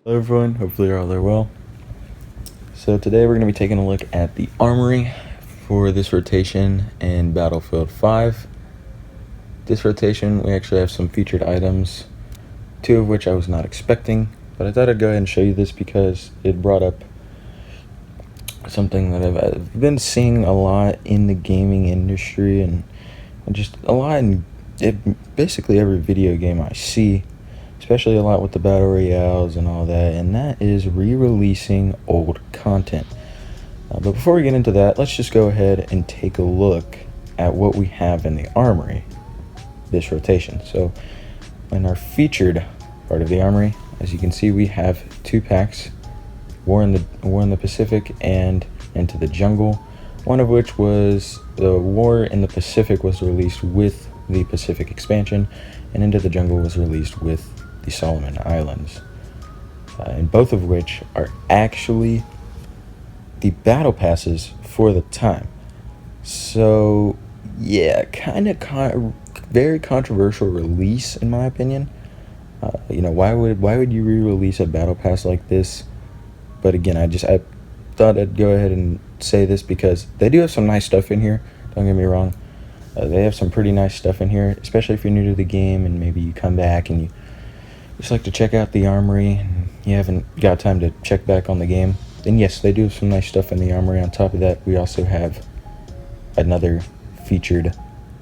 Hello everyone, hopefully you're all there well. So today we're going to be taking a look at the Armory for this rotation in Battlefield 5. This rotation we actually have some featured items, two of which I was not expecting, but I thought I'd go ahead and show you this because it brought up something that I've been seeing a lot in the gaming industry and just a lot in basically every video game I see. Especially a lot with the battle royales and all that, and that is re-releasing old content. But before we get into that, let's just go ahead and take a look at what we have in the Armory this rotation. So in our featured part of the Armory, as you can see, we have two packs, War in the Pacific and Into the Jungle, one of which was the War in the Pacific was released with the Pacific expansion, and Into the Jungle was released with the Solomon Islands, and both of which are actually the battle passes for the time. So yeah, very controversial release in my opinion. Why would you re-release a battle pass like this? But again, I thought I'd go ahead and say this because they do have some nice stuff in here, don't get me wrong. They have some pretty nice stuff in here, especially if you're new to the game and maybe you come back and you just like to check out the Armory and you haven't got time to check back on the game, then yes, they do have some nice stuff in the Armory. On top of that, we also have another featured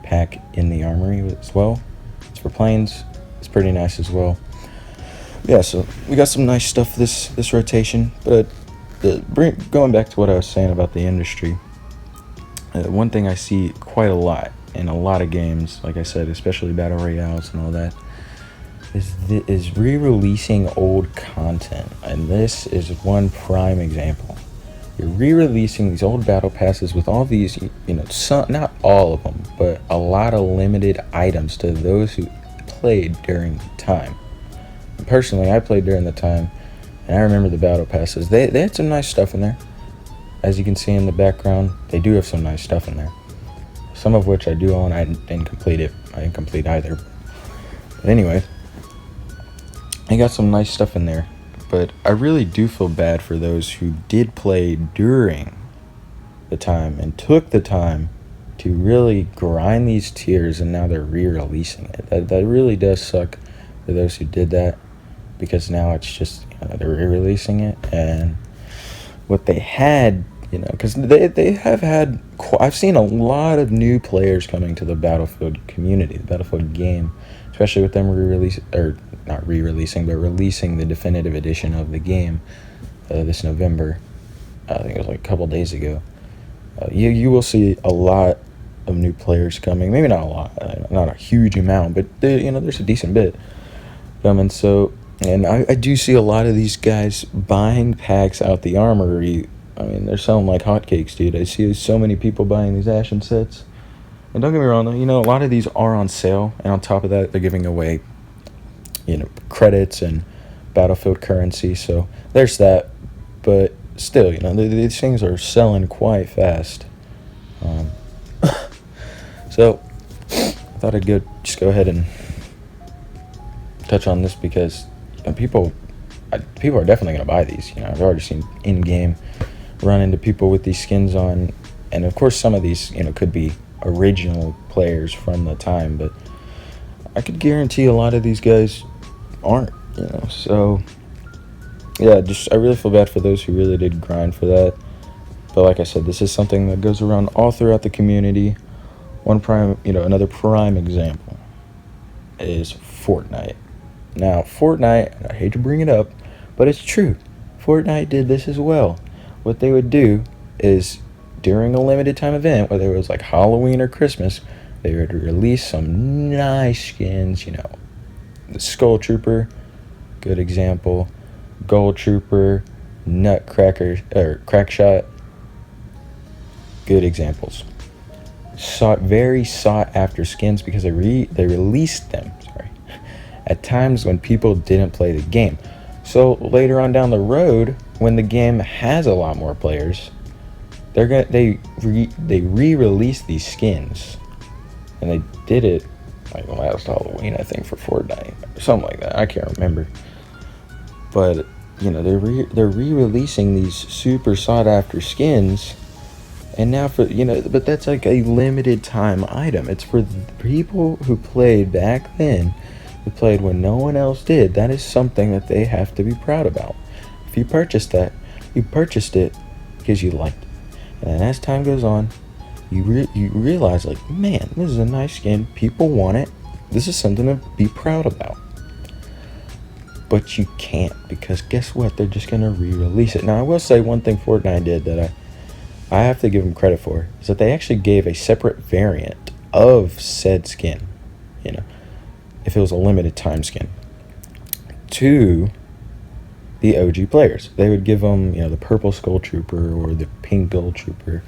pack in the Armory as well. It's for planes. It's pretty nice as well. Yeah, so we got some nice stuff this rotation. But going back to what I was saying about the industry, one thing I see quite a lot in a lot of games, like I said, especially battle royales and all that, is re-releasing old content, and this is one prime example. You're re-releasing these old battle passes with all these, not all of them, but a lot of limited items to those who played during the time. And personally, I played during the time, and I remember the battle passes. They had some nice stuff in there. As you can see in the background, they do have some nice stuff in there. Some of which I do own. I didn't complete it. I didn't complete either. But anyway, I got some nice stuff in there, but I really do feel bad for those who did play during the time and took the time to really grind these tiers, and now they're re-releasing it. That really does suck for those who did that, because now it's just, they're re-releasing it, and what they had, because they have had, I've seen a lot of new players coming to the Battlefield community, the Battlefield game, especially with them releasing the definitive edition of the game this November. I think it was like a couple days ago. You will see a lot of new players coming. Maybe not a lot, not a huge amount, but there's a decent bit coming. So, and I do see a lot of these guys buying packs out the Armory. I mean, they're selling like hotcakes, dude. I see so many people buying these Ashen sets. And don't get me wrong, though, a lot of these are on sale, and on top of that, they're giving away, credits and Battlefield currency, so there's that. But still, these things are selling quite fast. So I thought I'd just go ahead and touch on this because people are definitely going to buy these. I've already seen in-game run into people with these skins on, and of course some of these, could be original players from the time, but I could guarantee a lot of these guys aren't, so yeah, I really feel bad for those who really did grind for that. But like I said, this is something that goes around all throughout the community. Another prime example is Fortnite. Now, Fortnite, I hate to bring it up, but it's true. Fortnite did this as well. What they would do is, during a limited time event, whether it was like Halloween or Christmas, they would release some nice skins, the Skull Trooper, good example, Gold Trooper, Nutcracker, or Crackshot, good examples. Very sought after skins because they released them, at times when people didn't play the game. So later on down the road, when the game has a lot more players, they re-release these skins, and they did it like last Halloween, I think, for Fortnite, something like that. I can't remember. But they're re-releasing these super sought after skins, and now but that's like a limited time item. It's for the people who played back then, who played when no one else did. That is something that they have to be proud about. If you purchased that, you purchased it because you liked it, and then as time goes on, you realize, like, man, this is a nice skin. People want it. This is something to be proud about. But you can't, because guess what? They're just gonna re-release it. Now, I will say one thing Fortnite did that I have to give them credit for, is that they actually gave a separate variant of said skin, if it was a limited time skin, to the OG players. They would give them, the purple skull trooper or the pink gold trooper.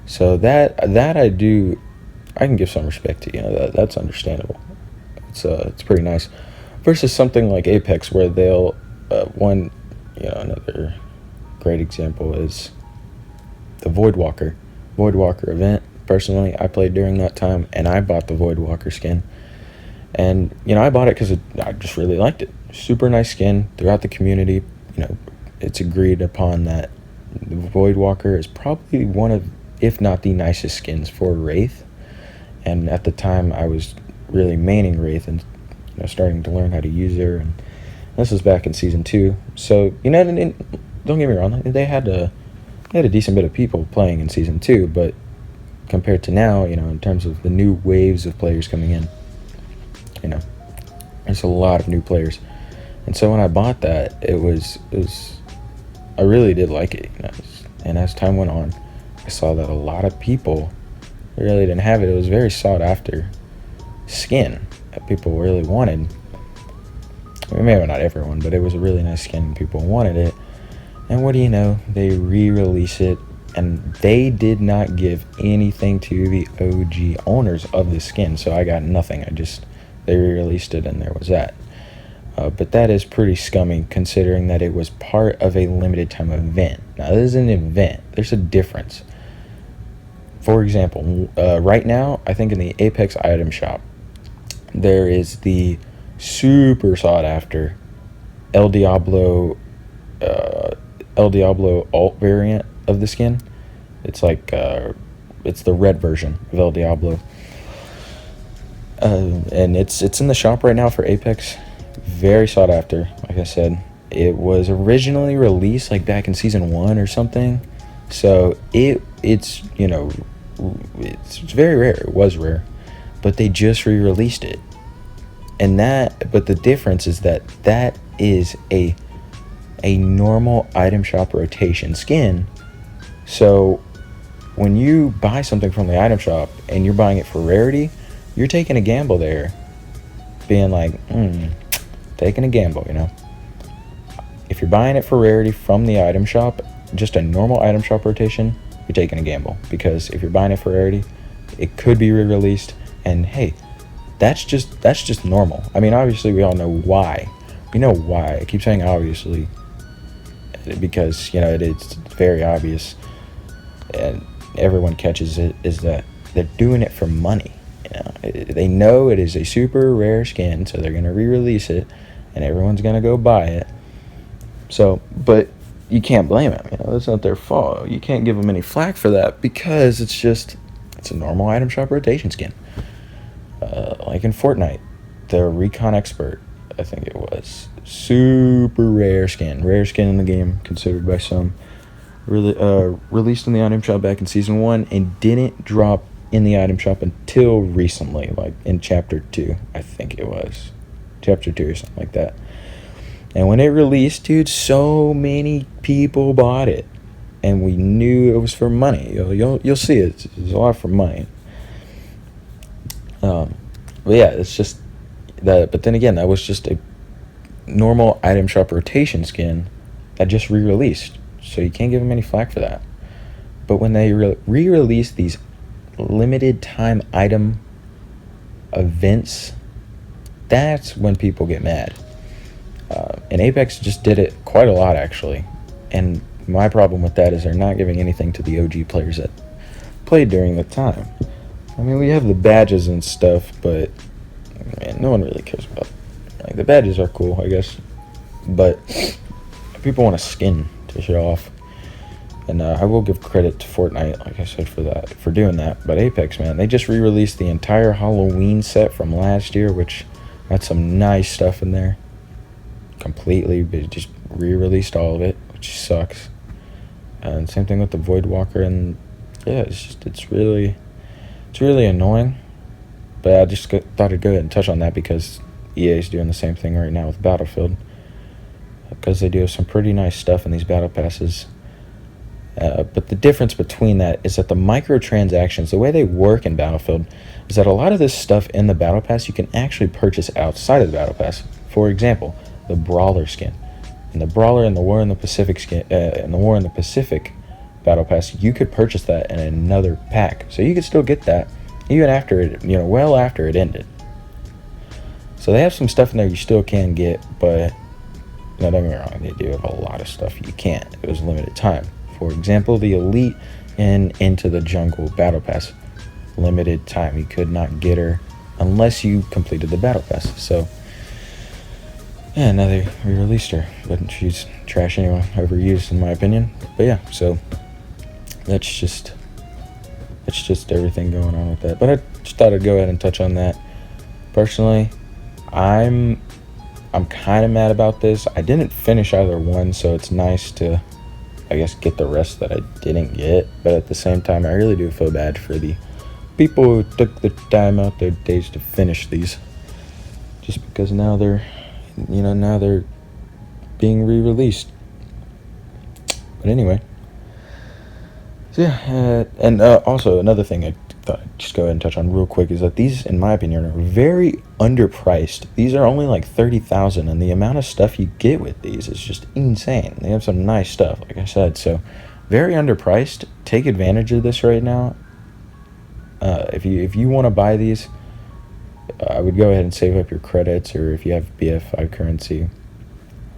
So that I can give some respect to. That's understandable. It's pretty nice. Versus something like Apex, where they'll another great example is the Voidwalker event. Personally, I played during that time, and I bought the Voidwalker skin, and I bought it because I just really liked it. Super nice skin throughout the community. It's agreed upon that the Voidwalker is probably one of, if not the nicest skins for Wraith. And at the time, I was really maining Wraith and starting to learn how to use her, and this was back in season 2. So don't get me wrong, they had a decent bit of people playing in season 2, but compared to now, in terms of the new waves of players coming in, there's a lot of new players. And so when I bought that, it was I really did like it, and as time went on, I saw that a lot of people really didn't have it. It was very sought after skin that people really wanted. Maybe not everyone, but it was a really nice skin and people wanted it. And what do you know, they re-release it, and they did not give anything to the OG owners of the skin, so I got nothing. They re-released it, and there was that. But that is pretty scummy, considering that it was part of a limited time event. Now, this is an event. There's a difference. For example, right now, I think in the Apex item shop, there is the super sought after El Diablo alt variant of the skin. It's like it's the red version of El Diablo, and it's in the shop right now for Apex. Very sought after. Like I said, it was originally released like back in season 1 or something, so it's very rare. It was rare, but they just re-released it. But the difference is that is a normal item shop rotation skin. So when you buy something from the item shop and you're buying it for rarity, you're taking a gamble there, being like, taking a gamble, If you're buying it for rarity from the item shop, just a normal item shop rotation, you're taking a gamble, because if you're buying it for rarity, it could be re-released, and hey, that's just normal. I mean, obviously we all know why. We know why. I keep saying obviously, because it's very obvious, and everyone catches it, is that they're doing it for money. They know it is a super rare skin, so they're gonna re-release it, and everyone's gonna go buy it. So, but you can't blame them. That's not their fault. You can't give them any flack for that, because it's a normal item shop rotation skin. Like in Fortnite, the Recon Expert, I think it was, super rare skin in the game, considered by some. Really, released in the item shop back in season 1 and didn't drop in the item shop until recently, like in chapter 2, I think it was. Chapter 2 or something like that. And when it released, dude, so many people bought it. And we knew it was for money. You'll see it. It's a lot for money. But yeah, it's just that. But then again, that was just a normal item shop rotation skin that just re-released. So you can't give them any flack for that. But when they re-release these limited time item events, that's when people get mad. And Apex just did it quite a lot, actually. And my problem with that is they're not giving anything to the OG players that played during the time. I mean, we have the badges and stuff, but man, no one really cares about it. Like, the badges are cool, I guess, but people want a skin to show off. And I will give credit to Fortnite, like I said, for doing that. But Apex, man, they just re-released the entire Halloween set from last year, which had some nice stuff in there. Completely, but just re-released all of it, which sucks. And same thing with the Voidwalker, and yeah, it's really annoying. But I just thought I'd go ahead and touch on that because EA is doing the same thing right now with Battlefield, because they do have some pretty nice stuff in these battle passes. But the difference between that is that the microtransactions, the way they work in Battlefield, is that a lot of this stuff in the battle pass you can actually purchase outside of the battle pass. For example, the Brawler skin, and the Brawler in the War in the Pacific skin, in the War in the Pacific battle pass, you could purchase that in another pack, so you could still get that even after it, well after it ended. So they have some stuff in there you still can get, but don't get me wrong, they do have a lot of stuff you can't. It was limited time. For example, the Elite and Into the Jungle battle pass, limited time. You could not get her unless you completed the battle pass. So yeah, now they re-released her, but she's trash anyway, overused in my opinion. But yeah, so that's just everything going on with that. But I just thought I'd go ahead and touch on that. Personally, I'm kind of mad about this. I didn't finish either one, so it's nice to, I guess, get the rest that I didn't get. But at the same time, I really do feel bad for the people who took the time out their days to finish these, just because now they're being re-released. But anyway, so yeah, and also another thing I thought I'd just go ahead and touch on real quick is that these, in my opinion, are very underpriced. These are only like 30,000, and the amount of stuff you get with these is just insane. They have some nice stuff, like I said, so very underpriced. Take advantage of this right now. If you want to buy these, I would go ahead and save up your credits, or if you have BF5 currency,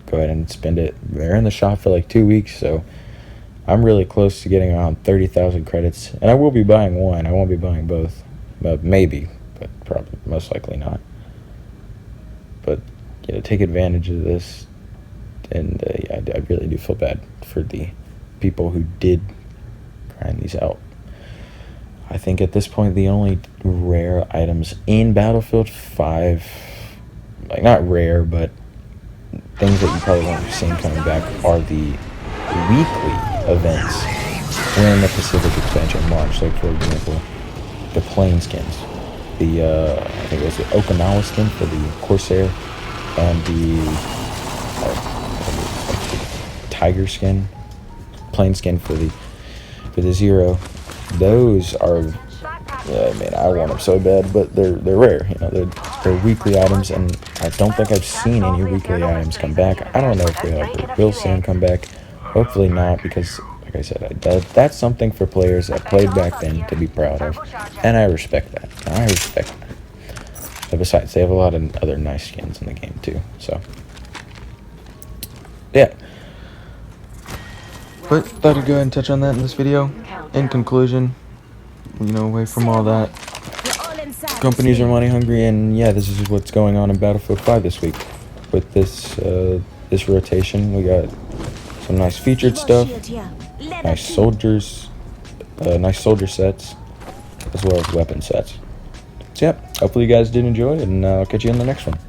go ahead and spend it. They're in the shop for like 2 weeks, so I'm really close to getting around 30,000 credits, and I will be buying one. I won't be buying both, maybe, but probably most likely not. But take advantage of this, and I really do feel bad for the people who did grind these out. I think at this point the only rare items in Battlefield 5, like not rare, but things that you probably won't be seeing coming back, are the weekly events when the Pacific expansion launched. Like, for example, the plane skins, the I think it was the Okinawa skin for the Corsair, and the Tiger skin, plane skin for the Zero. Those are, I want them so bad, but they're rare. They're weekly items, and I don't think I've seen any weekly items come back. I don't know if we ever will see them come back. Hopefully not, because, like I said, that's something for players that played back then to be proud of, and I respect that. But besides, they have a lot of other nice skins in the game too. So yeah. But thought I'd go ahead and touch on that in this video. In conclusion, away from all that, companies are money hungry, and yeah, this is what's going on in Battlefield 5 this week. With this rotation, we got some nice featured stuff, nice soldier sets, as well as weapon sets. So yeah, hopefully you guys did enjoy it, and I'll catch you in the next one.